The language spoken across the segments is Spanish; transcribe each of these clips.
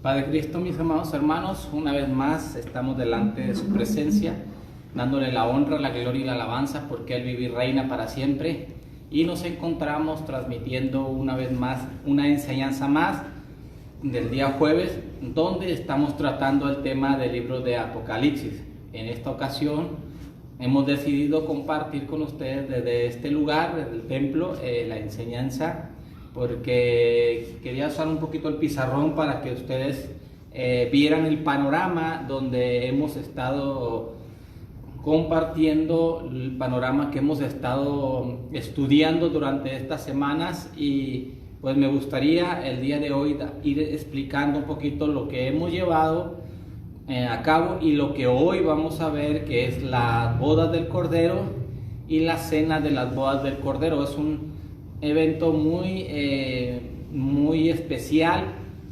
Padre Cristo, mis amados hermanos, una vez más estamos delante de su presencia, dándole la honra, la gloria y la alabanza, porque Él vive y reina para siempre. Y nos encontramos transmitiendo una vez más una enseñanza más del día jueves, donde estamos tratando el tema del libro de Apocalipsis. En esta ocasión hemos decidido compartir con ustedes desde este lugar, desde el templo, la enseñanza, porque quería usar un poquito el pizarrón para que ustedes vieran el panorama donde hemos estado compartiendo, el panorama que hemos estado estudiando durante estas semanas. Y pues me gustaría el día de hoy ir explicando un poquito lo que hemos llevado a cabo y lo que hoy vamos a ver, que es las bodas del Cordero y la cena de las bodas del Cordero. Es un evento muy especial.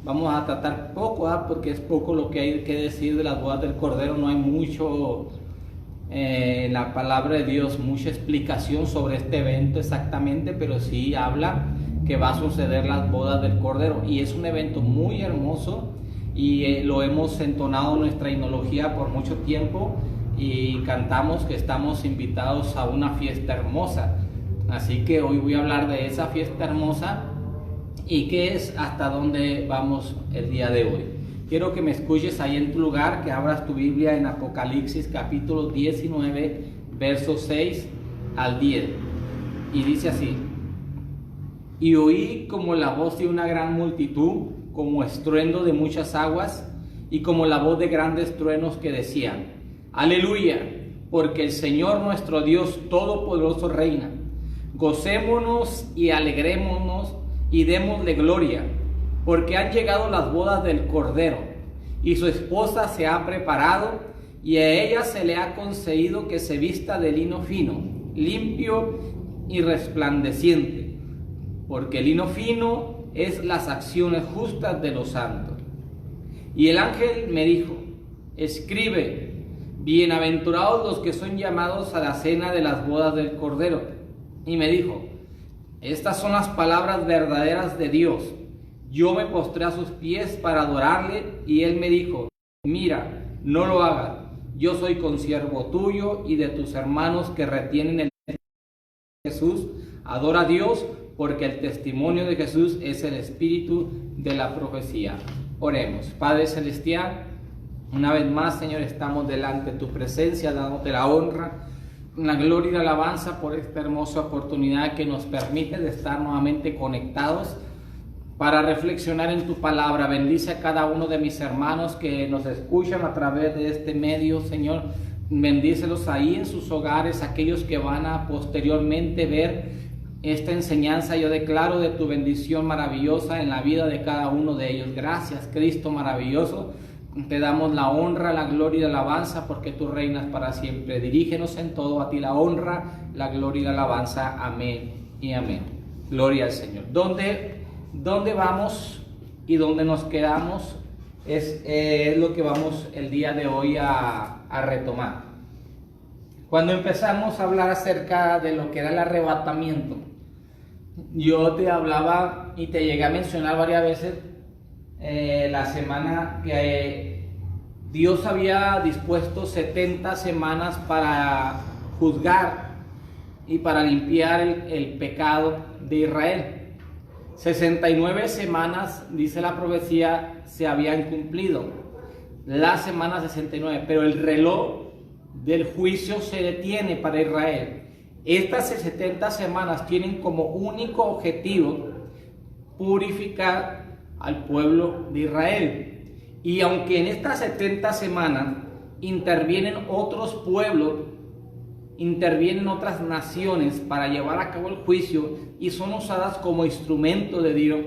Vamos a tratar poco, porque es poco lo que hay que decir de las bodas del Cordero. No hay mucho en la palabra de Dios, mucha explicación sobre este evento exactamente, pero sí habla que va a suceder las bodas del Cordero, y es un evento muy hermoso, y lo hemos entonado en nuestra himnología por mucho tiempo, y cantamos que estamos invitados a una fiesta hermosa. Así que hoy voy a hablar de esa fiesta hermosa y qué es, hasta dónde vamos el día de hoy. Quiero que me escuches ahí en tu lugar, que abras tu Biblia en Apocalipsis capítulo 19, versos 6 al 10. Y dice así: y oí como la voz de una gran multitud, como estruendo de muchas aguas, y como la voz de grandes truenos que decían: Aleluya, porque el Señor nuestro Dios Todopoderoso reina. Gocémonos y alegrémonos y démosle gloria, porque han llegado las bodas del Cordero, y su esposa se ha preparado, y a ella se le ha concedido que se vista de lino fino, limpio y resplandeciente, porque el lino fino es las acciones justas de los santos. Y el ángel me dijo: escribe, bienaventurados los que son llamados a la cena de las bodas del Cordero. Y me dijo: estas son las palabras verdaderas de Dios. Yo me postré a sus pies para adorarle, y él me dijo: mira, no lo hagas. Yo soy consiervo tuyo y de tus hermanos que retienen el testimonio de Jesús. Adora a Dios, porque el testimonio de Jesús es el espíritu de la profecía. Oremos. Padre celestial, una vez más, Señor, estamos delante de tu presencia, dándote la honra, la gloria y la alabanza por esta hermosa oportunidad que nos permite de estar nuevamente conectados para reflexionar en tu palabra. Bendice a cada uno de mis hermanos que nos escuchan a través de este medio, Señor. Bendícelos ahí en sus hogares, aquellos que van a posteriormente ver esta enseñanza. Yo declaro de tu bendición maravillosa en la vida de cada uno de ellos. Gracias, Cristo maravilloso. Te damos la honra, la gloria y la alabanza, porque tú reinas para siempre. Dirígenos en todo, a ti la honra, la gloria y la alabanza. Amén y amén. Gloria al Señor. ¿Dónde vamos y dónde nos quedamos? Es lo que vamos el día de hoy a retomar. Cuando empezamos a hablar acerca de lo que era el arrebatamiento, yo te hablaba y te llegué a mencionar varias veces la semana que Dios había dispuesto 70 semanas para juzgar y para limpiar el pecado de Israel. 69 semanas, dice la profecía, se habían cumplido, la semana 69, pero el reloj del juicio se detiene para Israel. Estas 70 semanas tienen como único objetivo purificar al pueblo de Israel. Y aunque en estas 70 semanas intervienen otros pueblos, intervienen otras naciones para llevar a cabo el juicio, y son usadas como instrumento de Dios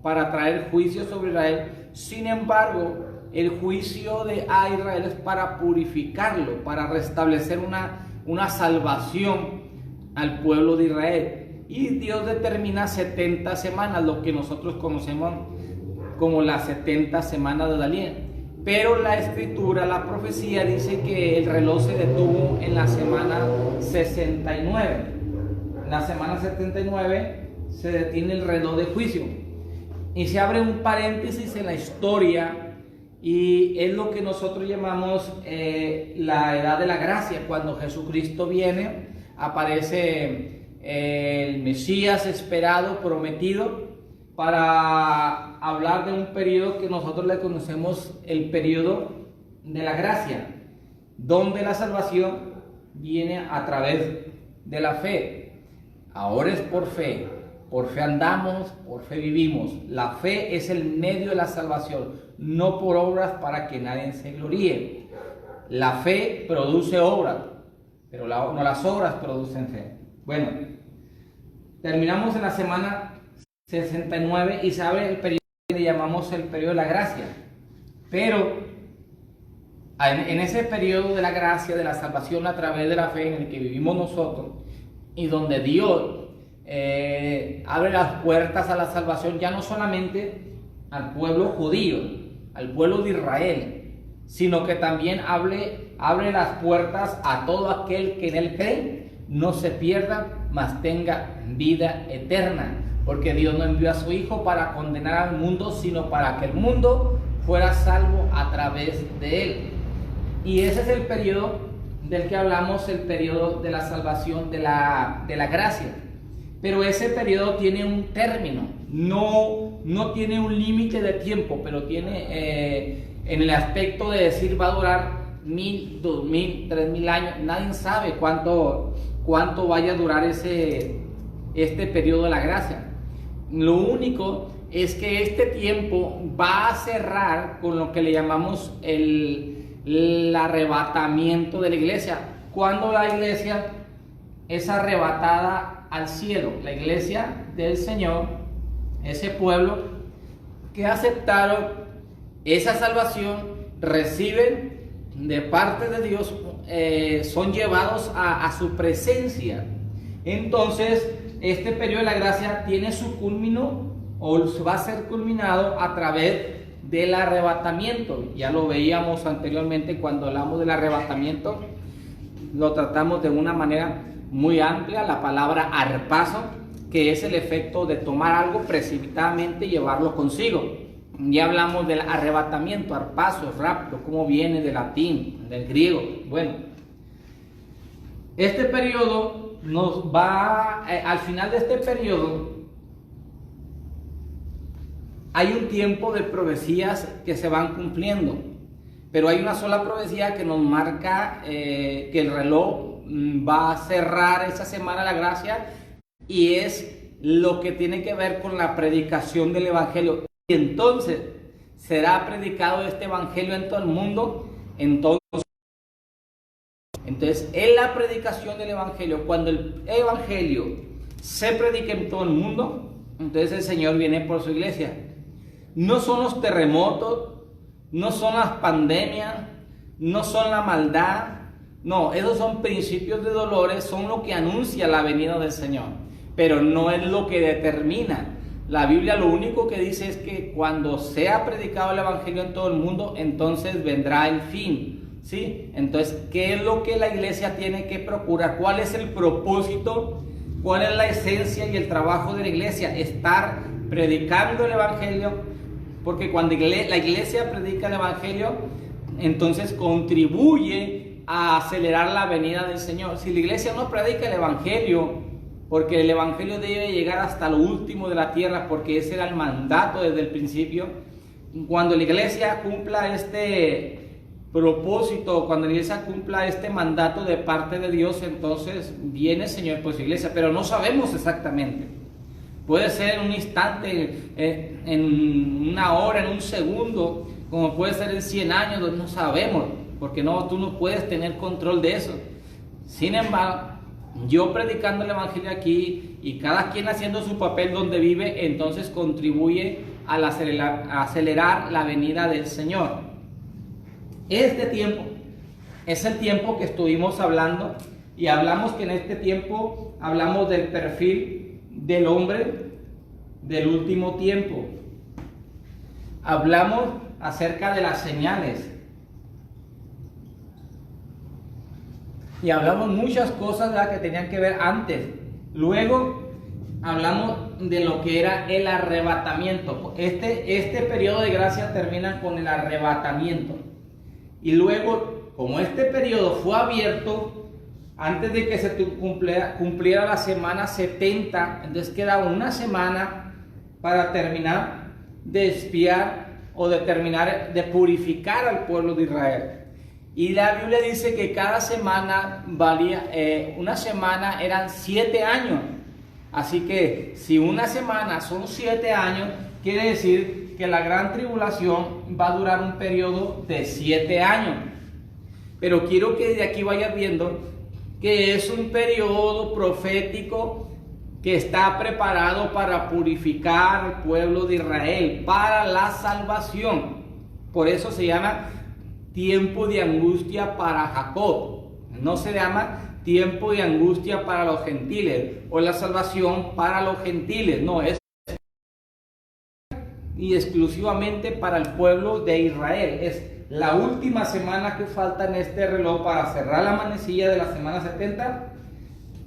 para traer juicio sobre Israel, sin embargo, el juicio de Israel es para purificarlo, para restablecer una salvación al pueblo de Israel. Y Dios determina 70 semanas, lo que nosotros conocemos como las 70 semanas de Daniel. Pero la escritura, la profecía dice que el reloj se detuvo en la semana 69. En la semana 79 se detiene el reloj de juicio. y se abre un paréntesis en la historia, y es lo que nosotros llamamos la edad de la gracia. Cuando Jesucristo viene, aparece el Mesías esperado, prometido, para hablar de un periodo que nosotros le conocemos el periodo de la gracia, donde la salvación viene a través de la fe. Ahora es por fe andamos, por fe vivimos. La fe es el medio de la salvación, no por obras para que nadie se gloríe. La fe produce obras, pero no las obras producen fe. Bueno, terminamos en la semana 69 y se abre el periodo que le llamamos el periodo de la gracia. Pero en ese periodo de la gracia, de la salvación a través de la fe en el que vivimos nosotros, y donde Dios abre las puertas a la salvación, ya no solamente al pueblo judío, al pueblo de Israel, sino que también abre las puertas a todo aquel que en él cree, no se pierda, mas tenga vida eterna, porque Dios no envió a su Hijo para condenar al mundo, sino para que el mundo fuera salvo a través de él. Y ese es el periodo del que hablamos, el periodo de la salvación, de la gracia. Pero ese periodo tiene un término, no tiene un límite de tiempo, pero tiene en el aspecto de decir va a durar 1000, 2000, 3000 años. Nadie sabe cuánto vaya a durar este periodo de la gracia. Lo único es que este tiempo va a cerrar con lo que le llamamos el arrebatamiento de la iglesia. Cuando la iglesia es arrebatada al cielo, la iglesia del Señor, ese pueblo que aceptaron esa salvación, reciben de parte de Dios, son llevados a su presencia. Entonces este periodo de la gracia tiene su culmino, o va a ser culminado a través del arrebatamiento. Ya lo veíamos anteriormente cuando hablamos del arrebatamiento, lo tratamos de una manera muy amplia, la palabra arpazo, que es el efecto de tomar algo precipitadamente y llevarlo consigo. Ya hablamos del arrebatamiento, arpazo, rapto, cómo viene del latín, del griego. Bueno, este periodo nos va, al final de este periodo, hay un tiempo de profecías que se van cumpliendo, pero hay una sola profecía que nos marca que el reloj va a cerrar esa semana la gracia, y es lo que tiene que ver con la predicación del evangelio. Y entonces será predicado este evangelio en todo el mundo. Entonces en la predicación del evangelio, cuando el evangelio se predique en todo el mundo, entonces el Señor viene por su iglesia. No son los terremotos, no son las pandemias, no son la maldad. No, esos son principios de dolores, son lo que anuncia la venida del Señor, pero no es lo que determina. La Biblia lo único que dice es que cuando sea predicado el evangelio en todo el mundo, entonces vendrá el fin, ¿sí? Entonces, ¿qué es lo que la iglesia tiene que procurar? ¿Cuál es el propósito? ¿Cuál es la esencia y el trabajo de la iglesia? Estar predicando el evangelio, porque cuando la iglesia predica el evangelio, entonces contribuye a acelerar la venida del Señor. Si la iglesia no predica el evangelio, porque el evangelio debe llegar hasta lo último de la tierra, porque ese era el mandato desde el principio, cuando la iglesia cumpla este propósito, cuando la iglesia cumpla este mandato de parte de Dios, entonces viene el Señor por su iglesia, pero no sabemos exactamente. Puede ser en un instante, en una hora, en un segundo, como puede ser en 100 años, no sabemos, porque tú no puedes tener control de eso. Sin embargo, yo predicando el evangelio aquí y cada quien haciendo su papel donde vive, entonces contribuye a acelerar la venida del Señor. Este tiempo es el tiempo que estuvimos hablando, y hablamos que en este tiempo hablamos del perfil del hombre del último tiempo. Hablamos acerca de las señales. Y hablamos muchas cosas que tenían que ver antes. Luego hablamos de lo que era el arrebatamiento. Este periodo de gracia termina con el arrebatamiento. Y luego, como este periodo fue abierto antes de que se cumpliera la semana 70, entonces queda una semana para terminar de expiar o de terminar de purificar al pueblo de Israel. Y la Biblia dice que cada semana valía, una semana eran 7 años. Así que si una semana son 7 años, quiere decir que la gran tribulación va a durar un periodo de 7 años. Pero quiero que de aquí vayas viendo que es un periodo profético que está preparado para purificar al pueblo de Israel, para la salvación. Por eso se llama tiempo de angustia para Jacob. No se llama tiempo de angustia para los gentiles o la salvación para los gentiles. No, es y exclusivamente para el pueblo de Israel. Es la última semana que falta en este reloj para cerrar la manecilla de la semana 70.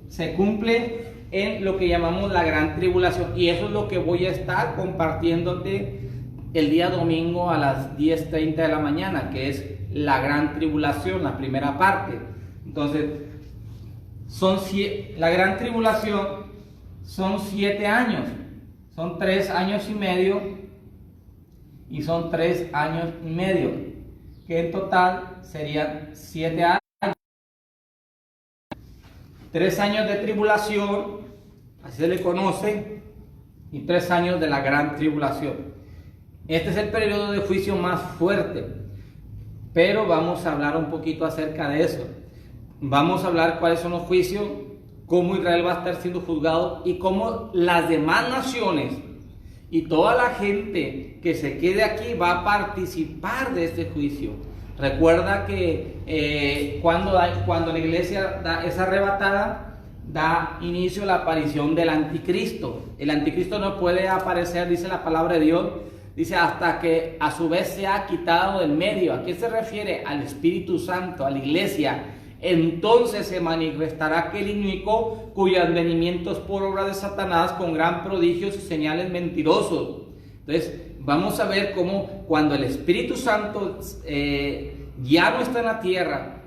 Se cumple en lo que llamamos la gran tribulación, y eso es lo que voy a estar compartiéndote el día domingo a las 10:30 de la mañana, que es la gran tribulación, la primera parte. Entonces, la gran tribulación son 7 años, son 3 años y medio y son 3 años y medio, que en total serían 7 años. 3 años de tribulación, así se le conoce, y 3 años de la gran tribulación. Este es el periodo de juicio más fuerte, pero vamos a hablar un poquito acerca de eso. Vamos a hablar cuáles son los juicios, cómo Israel va a estar siendo juzgado y cómo las demás naciones y toda la gente que se quede aquí va a participar de este juicio. Recuerda que cuando la iglesia es arrebatada, da inicio a la aparición del anticristo. El anticristo no puede aparecer, dice la palabra de Dios, dice hasta que a su vez sea quitado del medio. ¿A qué se refiere? Al Espíritu Santo, a la iglesia. Entonces se manifestará aquel inicuo cuyo advenimiento es por obra de Satanás con gran prodigios y señales mentirosos. Entonces vamos a ver cómo cuando el Espíritu Santo ya no está en la tierra,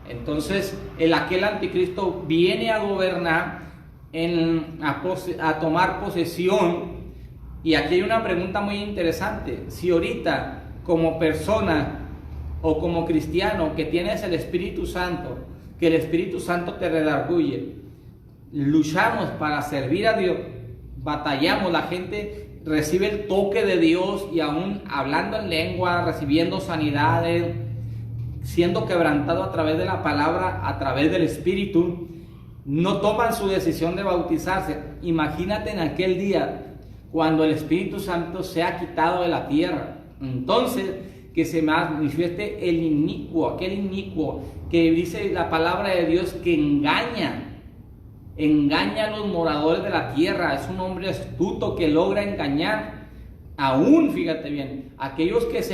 entonces aquel anticristo viene a gobernar, a tomar posesión. Y aquí hay una pregunta muy interesante. Si ahorita como persona o como cristiano que tienes el Espíritu Santo, que el Espíritu Santo te redarguye, luchamos para servir a Dios, batallamos, la gente recibe el toque de Dios y aún hablando en lengua, recibiendo sanidades, siendo quebrantado a través de la palabra, a través del Espíritu, no toman su decisión de bautizarse. Imagínate en aquel día cuando el Espíritu Santo sea quitado de la tierra. Entonces que se manifieste aquel inicuo que dice la palabra de Dios que engaña a los moradores de la tierra. Es un hombre astuto que logra engañar aún, fíjate bien, aquellos que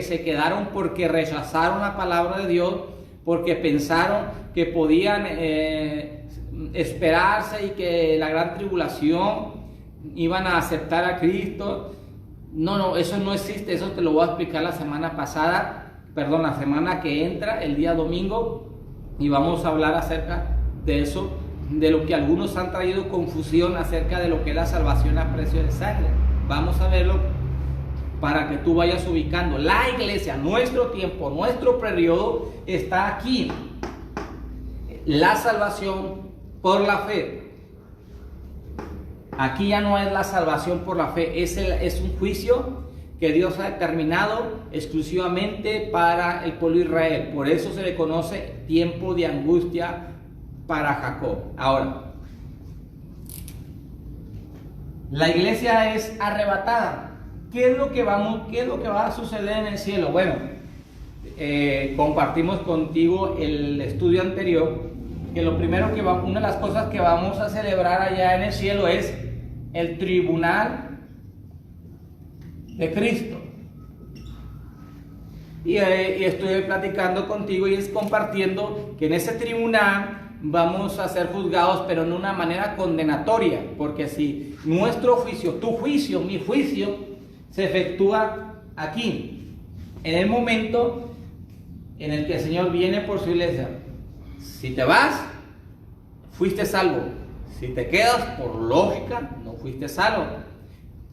se quedaron porque rechazaron la palabra de Dios, porque pensaron que podían esperarse y que la gran tribulación iban a aceptar a Cristo. No, eso no existe. Eso te lo voy a explicar la semana que entra, el día domingo, y vamos a hablar acerca de eso, de lo que algunos han traído confusión acerca de lo que es la salvación a precio de sangre. Vamos a verlo para que tú vayas ubicando. La iglesia, nuestro tiempo, nuestro periodo está aquí. La salvación por la fe. Aquí ya no es la salvación por la fe, es un juicio que Dios ha determinado exclusivamente para el pueblo de Israel. Por eso se le conoce tiempo de angustia para Jacob. Ahora, la iglesia es arrebatada. ¿Qué es lo que va a suceder en el cielo? Bueno, compartimos contigo el estudio anterior, que una de las cosas que vamos a celebrar allá en el cielo es el tribunal de Cristo. Y estoy platicando contigo y compartiendo que en ese tribunal vamos a ser juzgados, pero en una manera condenatoria, porque si nuestro juicio, tu juicio, mi juicio, se efectúa aquí, en el momento en el que el Señor viene por su iglesia. Si te vas, fuiste salvo. Si te quedas, por lógica, no fuiste salvo.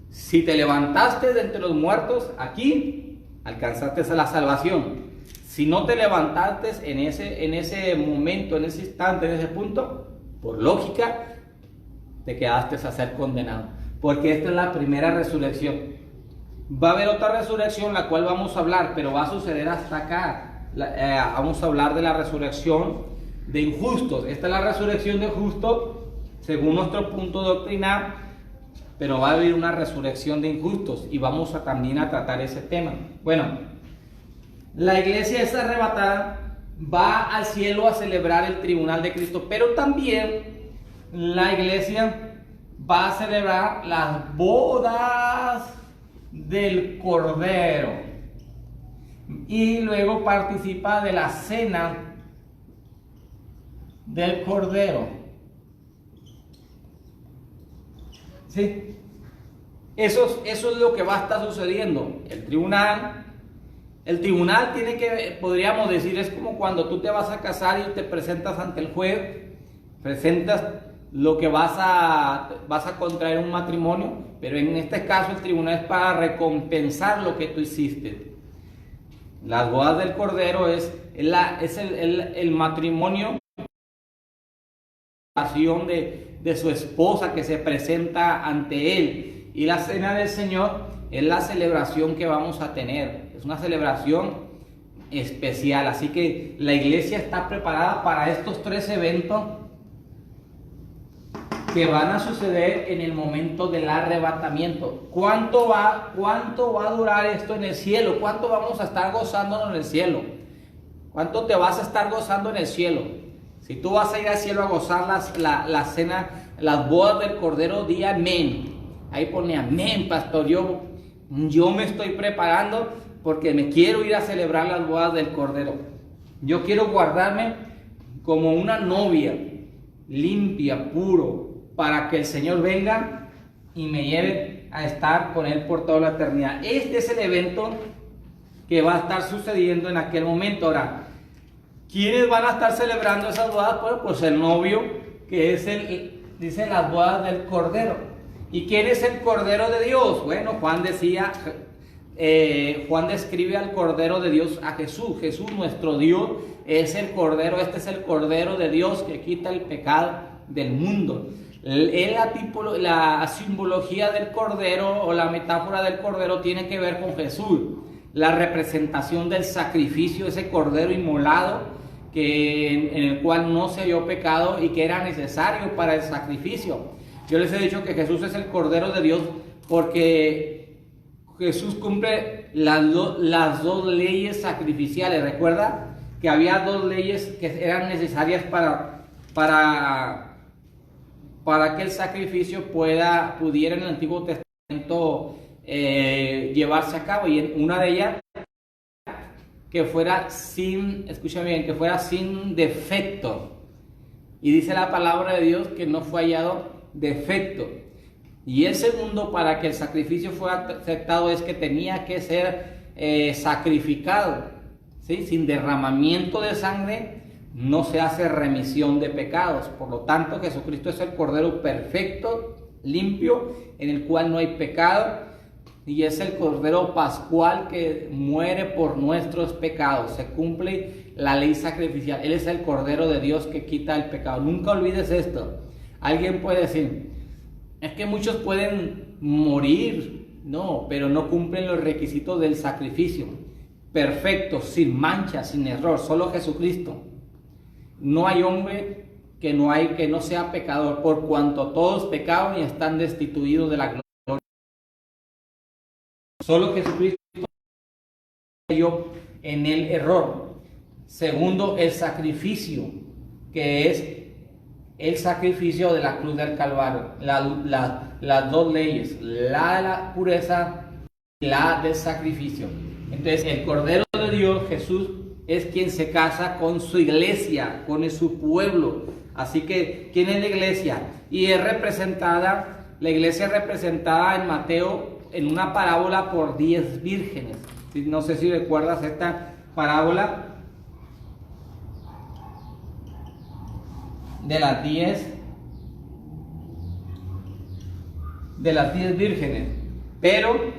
Si te levantaste de entre los muertos, aquí alcanzaste la salvación. Si no te levantaste en ese momento, en ese instante, en ese punto, por lógica, te quedaste a ser condenado. Porque esta es la primera resurrección. Va a haber otra resurrección, la cual vamos a hablar, pero va a suceder hasta acá. Vamos a hablar de la resurrección de injustos. Esta es la resurrección de justos, según nuestro punto doctrinal, pero va a haber una resurrección de injustos y vamos también a tratar ese tema. Bueno, la iglesia es arrebatada, va al cielo a celebrar el tribunal de Cristo, pero también la iglesia va a celebrar las bodas del Cordero y luego participa de la cena del Cordero. ¿Sí? Eso es lo que va a estar sucediendo. El tribunal tiene que, podríamos decir, es como cuando tú te vas a casar y te presentas ante el juez, presentas lo que vas a contraer un matrimonio, pero en este caso el tribunal es para recompensar lo que tú hiciste. Las bodas del Cordero es el matrimonio de su esposa que se presenta ante él, y la cena del Señor es la celebración que vamos a tener. Es una celebración especial, así que la iglesia está preparada para estos tres eventos que van a suceder en el momento del arrebatamiento. ¿Cuánto va a durar esto en el cielo? ¿Cuánto vamos a estar gozándonos en el cielo? ¿Cuánto te vas a estar gozando en el cielo? Si tú vas a ir al cielo a gozar la cena, las bodas del Cordero, di amén. Ahí pone amén, pastor. Yo me estoy preparando porque me quiero ir a celebrar las bodas del Cordero. Yo quiero guardarme como una novia, limpia, puro, para que el Señor venga y me lleve a estar con Él por toda la eternidad. Este es el evento que va a estar sucediendo en aquel momento. Ahora, ¿quiénes van a estar celebrando esas bodas? Pues el novio, que es dice las bodas del Cordero. ¿Y quién es el Cordero de Dios? Bueno, Juan describe al Cordero de Dios, a Jesús. Jesús, nuestro Dios, es el Cordero. Este es el Cordero de Dios que quita el pecado del mundo. La simbología del Cordero o la metáfora del Cordero tiene que ver con Jesús. La representación del sacrificio, ese Cordero inmolado en el cual no se halló pecado y que era necesario para el sacrificio. Yo les he dicho que Jesús es el Cordero de Dios porque Jesús cumple las dos leyes sacrificiales. Recuerda que había dos leyes que eran necesarias para que el sacrificio pudiera en el Antiguo Testamento llevarse a cabo, y una de ellas que fuera sin defecto, y dice la palabra de Dios que no fue hallado defecto. Y el segundo, para que el sacrificio fuera aceptado, es que tenía que ser sacrificado, ¿sí? Sin derramamiento de sangre no se hace remisión de pecados. Por lo tanto, Jesucristo es el Cordero perfecto, limpio, en el cual no hay pecado, y es el Cordero pascual que muere por nuestros pecados. Se cumple la ley sacrificial. Él es el Cordero de Dios que quita el pecado. Nunca olvides esto. Alguien puede decir, es que muchos pueden morir. No, pero no cumplen los requisitos del sacrificio. Perfecto, sin mancha, sin error, solo Jesucristo. No hay hombre que no sea pecador, por cuanto todos pecaron y están destituidos de la gloria. Solo Jesucristo cayó en el error. Segundo, el sacrificio, que es el sacrificio de la cruz del Calvario. Las dos leyes, la de la pureza y la del sacrificio. Entonces, el Cordero de Dios, Jesús, es quien se casa con su iglesia, con su pueblo, Así que, ¿quién es la iglesia? Y la iglesia es representada en Mateo en una parábola por 10 vírgenes. No sé si recuerdas esta parábola de las 10 vírgenes. Pero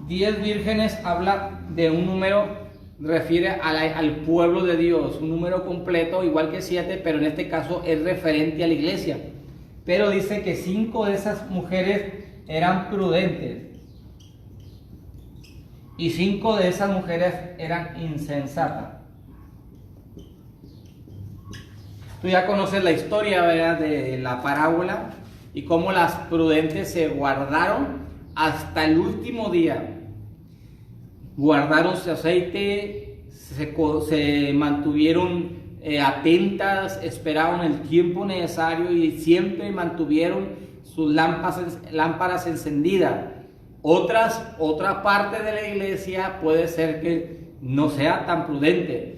10 vírgenes habla de un número, refiere al pueblo de Dios, un número completo, igual que 7, pero en este caso es referente a la iglesia. Pero dice que 5 de esas mujeres eran prudentes y 5 de esas mujeres eran insensatas. Tú ya conoces la historia, ¿verdad?, de la parábola y cómo las prudentes se guardaron hasta el último día. Guardaron su aceite, se mantuvieron atentas, esperaron el tiempo necesario y siempre mantuvieron sus lámparas encendidas. Otra parte de la iglesia puede ser que no sea tan prudente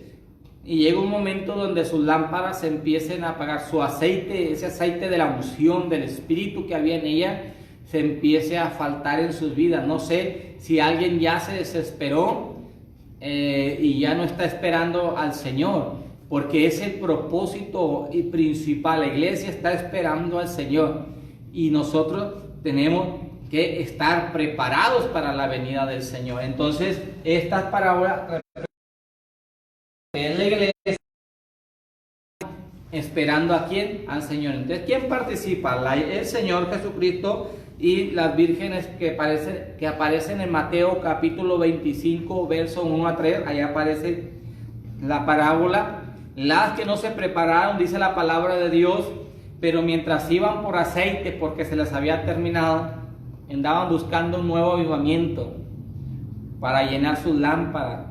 y llega un momento donde sus lámparas se empiecen a apagar, su aceite, ese aceite de la unción del Espíritu que había en ella, se empiece a faltar en sus vidas. No sé si alguien ya se desesperó y ya no está esperando al Señor, porque es el propósito y principal. La iglesia está esperando al Señor y nosotros tenemos que estar preparados para la venida del Señor. Entonces, estas parábolas es la iglesia esperando ¿a quién? Al Señor. Entonces, ¿quién participa? El Señor Jesucristo y las vírgenes que aparecen en Mateo capítulo 25, versos 1 a 3. Ahí aparece la parábola. Las que no se prepararon, dice la palabra de Dios, pero mientras iban por aceite porque se les había terminado, andaban buscando un nuevo avivamiento para llenar sus lámparas.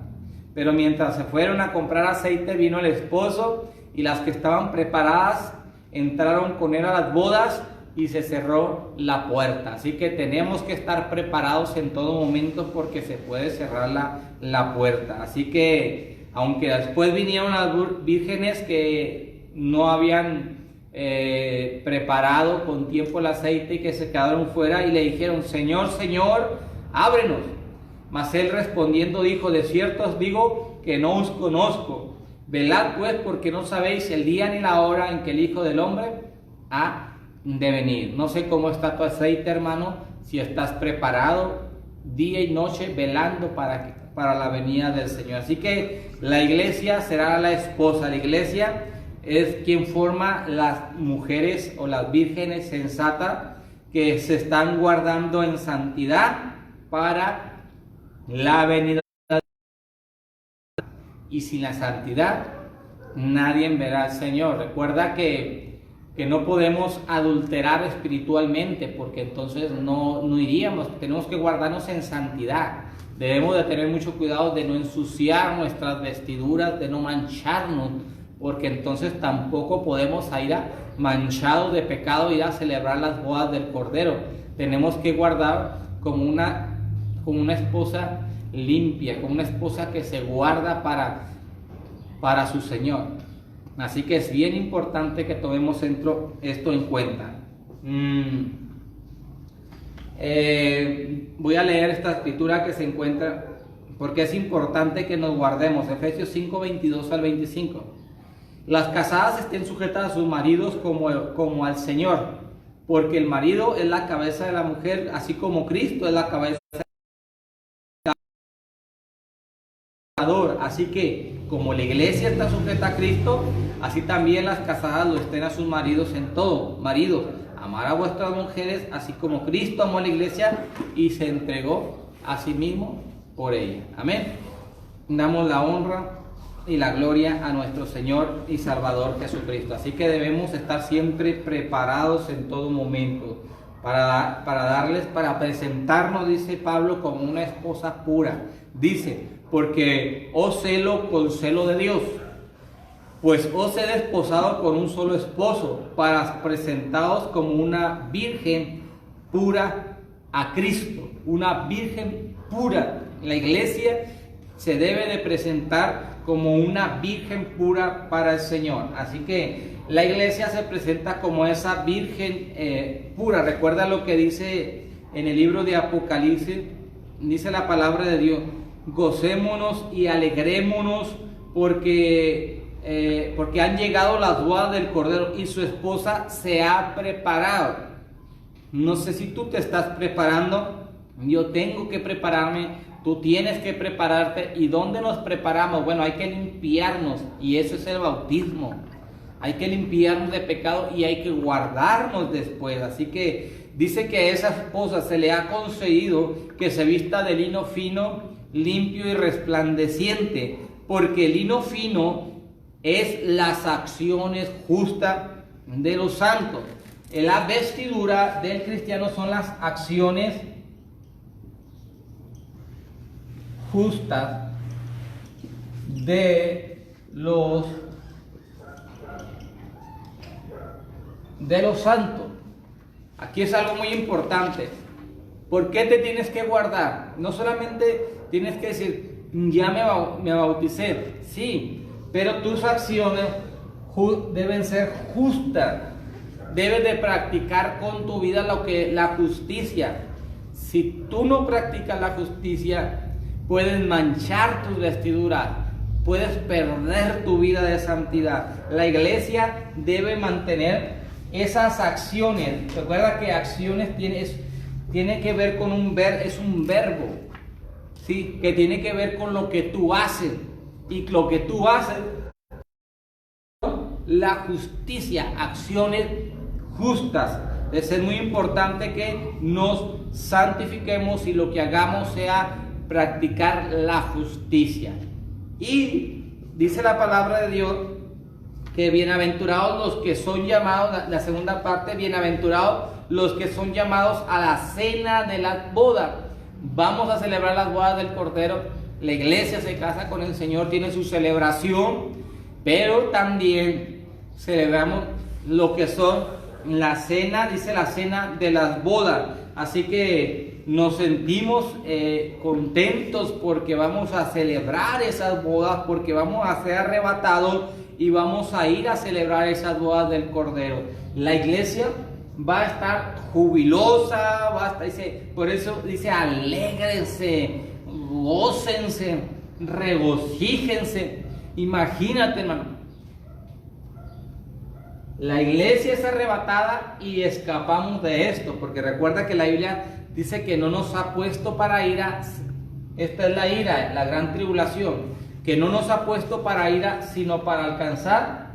Pero mientras se fueron a comprar aceite, vino el esposo y las que estaban preparadas entraron con él a las bodas y se cerró la puerta. Así que tenemos que estar preparados en todo momento porque se puede cerrar la puerta. Así que aunque después vinieron las vírgenes que no habían preparado con tiempo el aceite y que se quedaron fuera y le dijeron: Señor, Señor, ábrenos. Mas él respondiendo dijo: de cierto os digo que no os conozco. Velad pues, porque no sabéis el día ni la hora en que el Hijo del Hombre ha de venir. No sé cómo está tu aceite, hermano, si estás preparado día y noche velando para la venida del Señor. Así que la iglesia será la esposa. La iglesia es quien forma las mujeres o las vírgenes sensatas que se están guardando en santidad para la venida. Y sin la santidad nadie verá al Señor. Recuerda que no podemos adulterar espiritualmente, porque entonces no iríamos. Tenemos que guardarnos en santidad. Debemos de tener mucho cuidado de no ensuciar nuestras vestiduras, de no mancharnos, porque entonces tampoco podemos ir manchados de pecado y ir a celebrar las bodas del Cordero. Tenemos que guardar como una esposa limpia, como una esposa que se guarda para su Señor. Así que es bien importante que tomemos esto en cuenta. Voy a leer esta escritura que se encuentra, porque es importante que nos guardemos. Efesios 5, 22 al 25. Las casadas estén sujetas a sus maridos como al Señor, porque el marido es la cabeza de la mujer, así como Cristo es la cabeza del Salvador. Así que, como la iglesia está sujeta a Cristo, así también las casadas lo estén a sus maridos en todo. Maridos, amar a vuestras mujeres, así como Cristo amó a la iglesia y se entregó a sí mismo por ella. Amén. Damos la honra y la gloria a nuestro Señor y Salvador Jesucristo. Así que debemos estar siempre preparados en todo momento para presentarnos, dice Pablo, como una esposa pura. Dice: porque os celo con celo de Dios, pues os he desposado con un solo esposo, para presentaros como una virgen pura a Cristo. Una virgen pura. La iglesia se debe de presentar como una virgen pura para el Señor. Así que la iglesia se presenta como esa virgen pura. Recuerda lo que dice en el libro de Apocalipsis, dice la palabra de Dios: gocémonos y alegrémonos porque han llegado las bodas del Cordero y su esposa se ha preparado. No sé si tú te estás preparando. Yo tengo que prepararme, tú tienes que prepararte. ¿Y dónde nos preparamos? Bueno, hay que limpiarnos, y eso es el bautismo. Hay que limpiarnos de pecado y hay que guardarnos después. Así que dice que a esa esposa se le ha concedido que se vista de lino fino, limpio y resplandeciente, porque el lino fino es las acciones justas de los santos. La vestidura del cristiano son las acciones justas de los santos. Aquí es algo muy importante. ¿Por qué te tienes que guardar? No solamente tienes que decir, ya me bauticé, sí, pero tus acciones deben ser justas. Debes de practicar con tu vida la justicia. Si tú no practicas la justicia, puedes manchar tus vestiduras, puedes perder tu vida de santidad. La iglesia debe mantener esas acciones. Recuerda que acciones tiene que ver con es un verbo, ¿sí? Que tiene que ver con lo que tú haces. Y lo que tú haces, la justicia, acciones justas. Es muy importante que nos santifiquemos y lo que hagamos sea practicar la justicia. Y dice la palabra de Dios que bienaventurados los que son llamados, la segunda parte, bienaventurados los que son llamados a la cena de las bodas. Vamos a celebrar las bodas del Cordero. La iglesia se casa con el Señor, tiene su celebración, pero también celebramos lo que son la cena, dice la cena de las bodas. Así que nos sentimos contentos porque vamos a celebrar esas bodas, porque vamos a ser arrebatados y vamos a ir a celebrar esas bodas del Cordero. La iglesia va a estar jubilosa, por eso dice alégrense, gócense, regocíjense. Imagínate, hermano, la iglesia es arrebatada y escapamos de esto, porque recuerda que la Biblia dice que no nos ha puesto para ira. Esta es la ira, la gran tribulación, que no nos ha puesto para ira, sino para alcanzar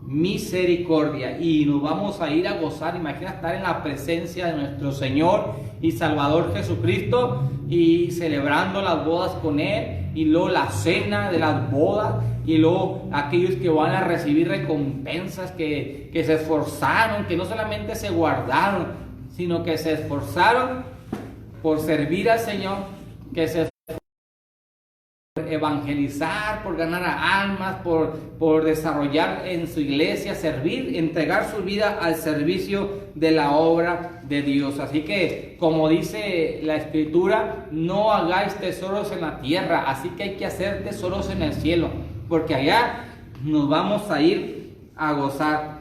misericordia, y nos vamos a ir a gozar. Imagina estar en la presencia de nuestro Señor y Salvador Jesucristo y celebrando las bodas con Él, y luego la cena de las bodas, y luego aquellos que van a recibir recompensas, que se esforzaron, que no solamente se guardaron, sino que se esforzaron por servir al Señor, que se evangelizar, por ganar a almas, por desarrollar en su iglesia, servir, entregar su vida al servicio de la obra de Dios. Así que, como dice la Escritura, no hagáis tesoros en la tierra, así que hay que hacer tesoros en el cielo, porque allá nos vamos a ir a gozar.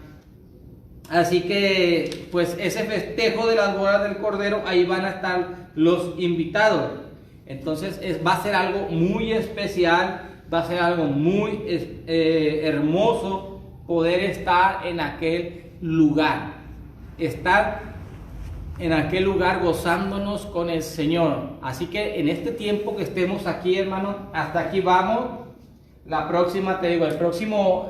Así que, pues, ese festejo de las bodas del Cordero, ahí van a estar los invitados. Entonces va a ser algo muy especial, va a ser algo muy hermoso poder estar en aquel lugar, gozándonos con el Señor. Así que en este tiempo que estemos aquí, hermano, hasta aquí vamos. La próxima,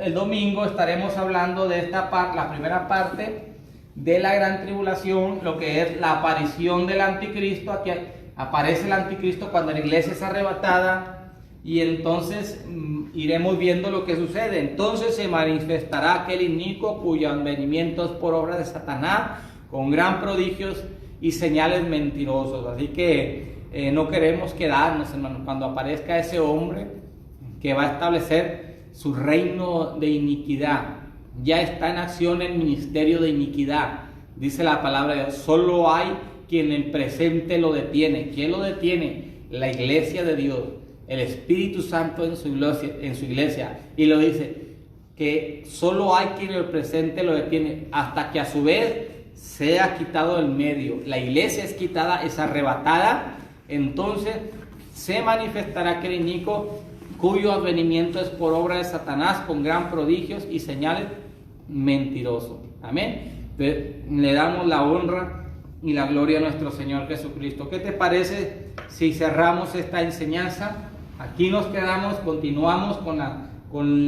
el domingo estaremos hablando de la primera parte de la gran tribulación, lo que es la aparición del anticristo. Aquí aparece el anticristo cuando la iglesia es arrebatada, y entonces iremos viendo lo que sucede. Entonces se manifestará aquel inicuo cuyo advenimiento es por obra de Satanás, con gran prodigios y señales mentirosos. Así que no queremos quedarnos, hermano, cuando aparezca ese hombre que va a establecer su reino de iniquidad. Ya está en acción el ministerio de iniquidad, dice la palabra de Dios. Solo hay quien en presente lo detiene. ¿Quién lo detiene? La iglesia de Dios. el Espíritu Santo en su iglesia, y lo dice, que solo hay quien el presente lo detiene, hasta que a su vez sea quitado del medio. La iglesia es quitada, es arrebatada, entonces se manifestará aquel inicuo, cuyo advenimiento es por obra de Satanás, con gran prodigios y señales, mentiroso. Amén. Le damos la honra y la gloria a nuestro Señor Jesucristo. ¿Qué te parece si cerramos esta enseñanza? Aquí nos quedamos, continuamos con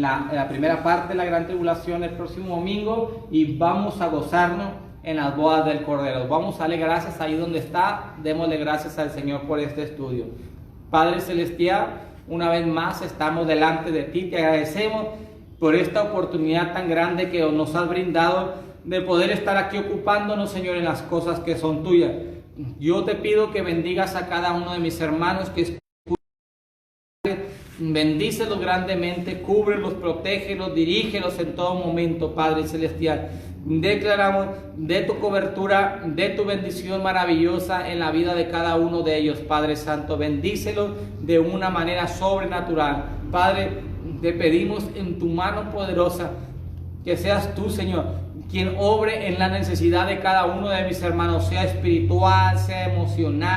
la primera parte de la gran tribulación el próximo domingo, y vamos a gozarnos en las bodas del Cordero. Vamos a darle gracias ahí donde está, démosle gracias al Señor por este estudio. Padre Celestial, una vez más estamos delante de ti, te agradecemos por esta oportunidad tan grande que nos has brindado de poder estar aquí ocupándonos, Señor, en las cosas que son tuyas. Yo te pido que bendigas a cada uno de mis hermanos que escuchan. Bendícelos grandemente, cúbrelos, protégelos, dirígelos en todo momento, Padre Celestial. Declaramos de tu cobertura, de tu bendición maravillosa en la vida de cada uno de ellos, Padre Santo. Bendícelos de una manera sobrenatural. Padre, te pedimos en tu mano poderosa que seas tú, Señor, quien obre en la necesidad de cada uno de mis hermanos, sea espiritual, sea emocional,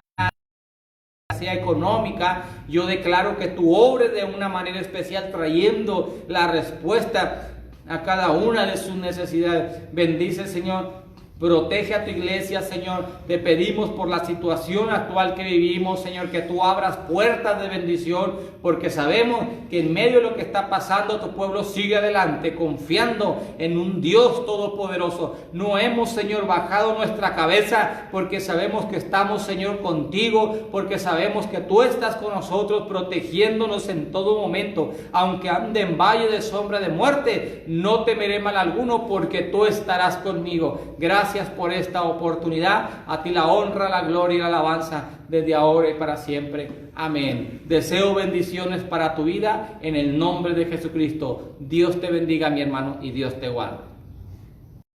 sea económica. Yo declaro que tú obres de una manera especial, trayendo la respuesta a cada una de sus necesidades. Bendice, Señor, protege a tu iglesia, Señor. Te pedimos por la situación actual que vivimos, Señor, que tú abras puertas de bendición, porque sabemos que en medio de lo que está pasando, tu pueblo sigue adelante, confiando en un Dios todopoderoso. No hemos, Señor, bajado nuestra cabeza, porque sabemos que estamos, Señor, contigo, porque sabemos que tú estás con nosotros, protegiéndonos en todo momento. Aunque ande en valle de sombra de muerte, no temeré mal alguno, porque tú estarás conmigo. Gracias por esta oportunidad. A ti la honra, la gloria y la alabanza desde ahora y para siempre. Amén. Deseo bendiciones para tu vida en el nombre de Jesucristo. Dios te bendiga, mi hermano, y Dios te guarde.